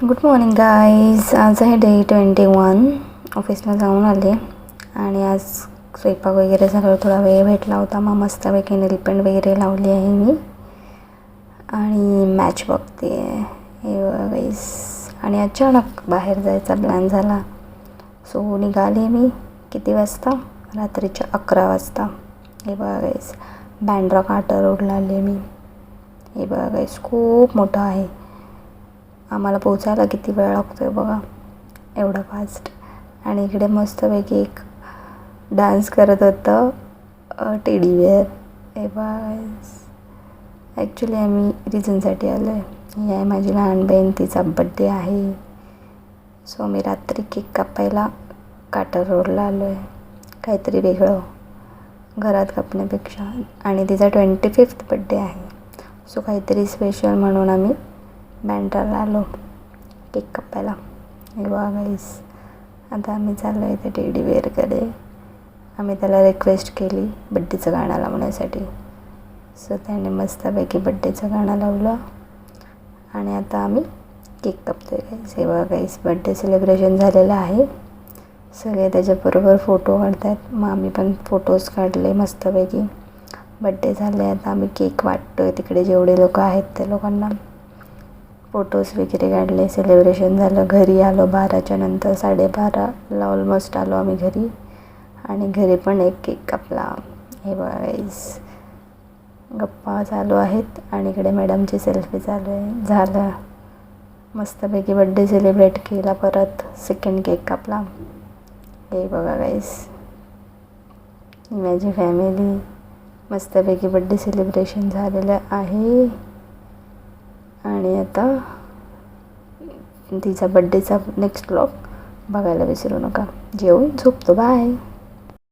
Good morning guys. आज आहे day 21. ऑफिसला जाऊन आले आणि आज स्वयंपाक वगैरे झाल्यावर थोडा वेळ भेटला होता. मग मस्तपैकी नेलपेंट वगैरे लावली आहे मी आणि मॅच बघते आहे हे गाईज. आणि अचानक बाहेर जायचा प्लॅन झाला. सो निघाले मी किती वाजता? रात्रीच्या 11 वाजता. हे बघा गाईज, बँड्रा कार्टर रोडला आले मी. हे बघा गाईज, खूप मोठं आहे. आम्हाला पोचायला किती वेळ लागतो आहे बघा, एवढा फास्ट. आणि इकडे मस्तपैकी एक डान्स करत होतं टेडी बेअर. हे बघा, ॲक्च्युली आम्ही रिझनसाठी आलो आहे. ही आहे माझी लहान बहीण, तिचा बड्डे आहे. सो आम्ही रात्री केक कापायला काटर रोडला आलो आहे. काहीतरी वेगळं घरात कापण्यापेक्षा. आणि तिचा 25th बड्डे आहे. सो काहीतरी स्पेशल म्हणून आम्ही बँड्राला आलो केक कापायला. हे बघा गाईस, आता आम्ही चाललो आहे ते टेडी बेअरकडे. आम्ही त्याला रिक्वेस्ट केली बड्डेचं गाणं लावण्यासाठी. सो त्याने मस्तपैकी बड्डेचं गाणं लावलं आणि आता आम्ही केक कापतो आहे गाईस. हे बघा गाईस, बड्डे सेलिब्रेशन झालेलं आहे. सगळे त्याच्याबरोबर फोटो काढत आहेत. मग आम्ही पण फोटोज काढले मस्तपैकी. बड्डे झाले, आता आम्ही केक वाटतो आहे तिकडे जेवढे लोक आहेत त्या लोकांना. फोटोज वगैरे काढले, सेलिब्रेशन झालं. घरी आलो 12च्या नंतर, 12:30ला ऑलमोस्ट आलो आम्ही घरी. आणि घरी पण एक केक कापला. हे बघा गाईस, गप्पा चालू आहेत आणि इकडे मॅडमची सेल्फी चालू आहे. झालं मस्तपैकी बड्डे सेलिब्रेट केला. परत सेकंड केक कापला. हे बघा गाईस, माझी फॅमिली, मस्तपैकी बड्डे सेलिब्रेशन झालेलं आहे. आणि आता तिचा बड्डेचा नेक्स्ट व्लॉग बघायला विसरू नका. जेवून झोपतो. बाय.